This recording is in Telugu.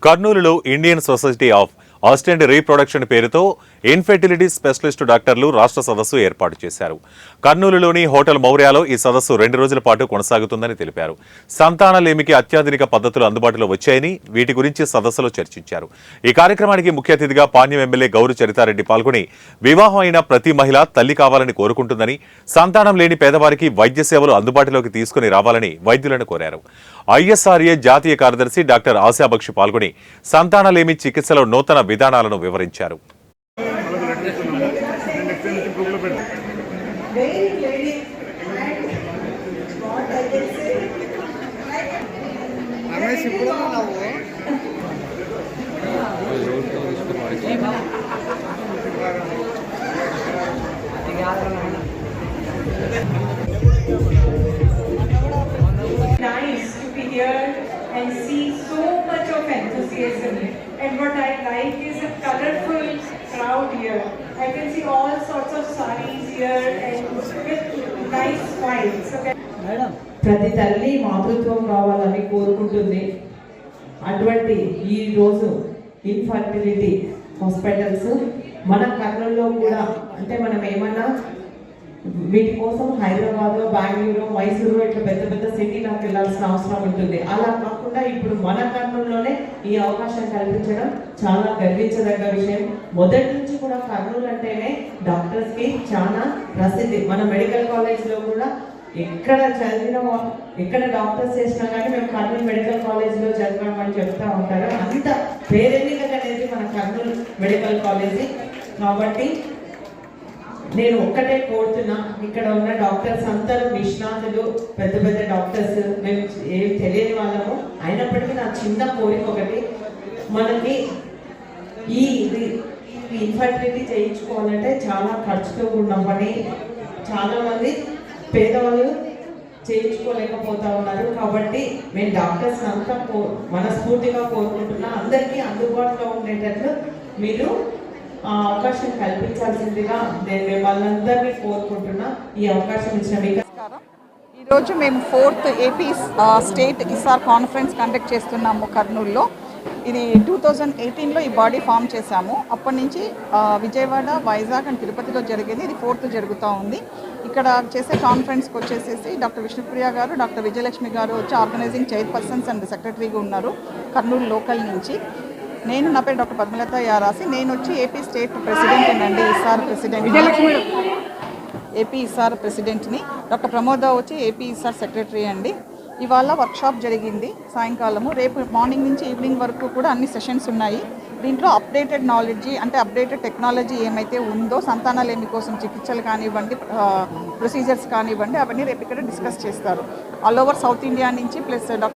కర్నూలులో Indian society of assistant reproduction పేరుతో ఇన్ఫెర్టిలిటీ స్పెషలిస్ట్ డాక్టర్లు రాష్ట్ర సదస్సు ఏర్పాటు చేశారు. కర్నూలులోని హోటల్ మౌర్యాలో ఈ సదస్సు 2 రోజుల పాటు కొనసాగుతుందని తెలిపారు. సంతానలేమికి అత్యాధునిక పద్ధతులు అందుబాటులో వచ్చాయని వీటి గురించి సదస్సులో చర్చించారు. ఈ కార్యక్రమానికి ముఖ్య అతిథిగా పాణ్యం ఎమ్మెల్యే గౌరు చరితారెడ్డి పాల్గొని వివాహం అయిన ప్రతి మహిళ తల్లి కావాలని కోరుకుంటుందని, సంతానం లేని పేదవారికి వైద్య సేవలు అందుబాటులోకి తీసుకుని రావాలని వైద్యులను కోరారు. ఐఎస్ఆర్ఏ జాతీయ కార్యదర్శి డాక్టర్ ఆశాబక్షి పాల్గొని సంతానలేమి చికిత్సలో నూతన విధానాలను వివరించారు. Nice to be here and see so much of enthusiasm, and what I like is a colorful crowd here. I can see all sorts of sarees here and with nice smiles. ప్రతి తల్లి మాతృత్వం కావాలని కోరుకుంటుంది. అటువంటి ఈ రోజు ఇన్ఫర్టిలిటీ హాస్పిటల్స్ మన కర్నూలులో కూడా, అంటే మనం ఏమన్నా వీటి కోసం హైదరాబాద్, బెంగళూరు, మైసూరు ఇట్లా పెద్ద పెద్ద సిటీలకు వెళ్ళాల్సిన అవసరం ఉంటుంది. అలా కాకుండా ఇప్పుడు మన కర్నూలులోనే ఈ అవకాశం కల్పించడం చాలా గర్వించదగ్గ విషయం. మొదటి నుంచి కూడా కర్నూలు అంటేనే డాక్టర్స్ కి చాలా ప్రసిద్ధి. మన మెడికల్ కాలేజ్ లో కూడా ఎక్కడ డాక్టర్స్ చేసినా కానీ మేము కర్నూలు మెడికల్ కాలేజ్ లో చదివామని చెప్తా ఉంటారు. అంత పేరెన్నిక అనేది మన కర్నూలు మెడికల్ కాలేజీ. కాబట్టి నేను ఒక్కటే కోరుతున్నా, ఇక్కడ ఉన్న డాక్టర్స్ అందరూ నిష్ణాతులు, పెద్ద పెద్ద డాక్టర్స్, మేము ఏం తెలియని వాళ్ళము. అయినప్పటికీ నా చిన్న కోరిక ఒకటి, మనకి ఈ ఇన్ఫర్టిలిటీ చేయించుకోవాలంటే చాలా ఖర్చుతో ఉన్న పని. చాలా మంది పేదవాళ్ళు చేయించుకోలేకపోతా ఉన్నారు. కాబట్టి మేము డాక్టర్స్ అంతా మనస్ఫూర్తిగా కోరుకుంటున్నా, అందరికీ అందుబాటులో ఉండేటట్లు మీరు అవకాశం కల్పించాల్సిందిగా నేను వాళ్ళందరినీ కోరుకుంటున్నా. ఈ అవకాశం ఇచ్చిన మీకు ఈరోజు మేము 4th AP state ISAR conference conduct చేస్తున్నాము కర్నూలులో. ఇది 2018లో ఈ బాడీ ఫామ్ చేశాము. అప్పటి నుంచి విజయవాడ, వైజాగ్ అండ్ తిరుపతిలో జరిగేది. ఇది 4th జరుగుతూ ఉంది. ఇక్కడ చేసే కాన్ఫరెన్స్కి వచ్చేసేసి డాక్టర్ విష్ణుప్రియ గారు, డాక్టర్ విజయలక్ష్మి గారు వచ్చి ఆర్గనైజింగ్ చైర్పర్సన్స్ అండ్ సెక్రటరీగా ఉన్నారు కర్నూలు లోకల్ నుంచి. నా పేరు డాక్టర్ పద్మలత యారాసి. నేను వచ్చి ఏపీ స్టేట్ ప్రెసిడెంట్ అండి, Issar president, AP Issar ప్రెసిడెంట్ని. Doctor Pramoda వచ్చి ఏపీ ఇసార్ సెక్రటరీ అండి. ఇవాళ వర్క్షాప్ జరిగింది సాయంకాలము. రేపు మార్నింగ్ నుంచి ఈవినింగ్ వరకు కూడా అన్ని సెషన్స్ ఉన్నాయి. దీంట్లో అప్డేటెడ్ నాలెడ్జీ, అంటే అప్డేటెడ్ టెక్నాలజీ ఏమైతే ఉందో సంతానలేమి కోసం చికిత్సలు కానివ్వండి, ప్రొసీజర్స్ కానివ్వండి, అవన్నీ రేపు ఇక్కడ డిస్కస్ చేస్తారు. ఆల్ ఓవర్ సౌత్ ఇండియా నుంచి ప్లస్ డాక్టర్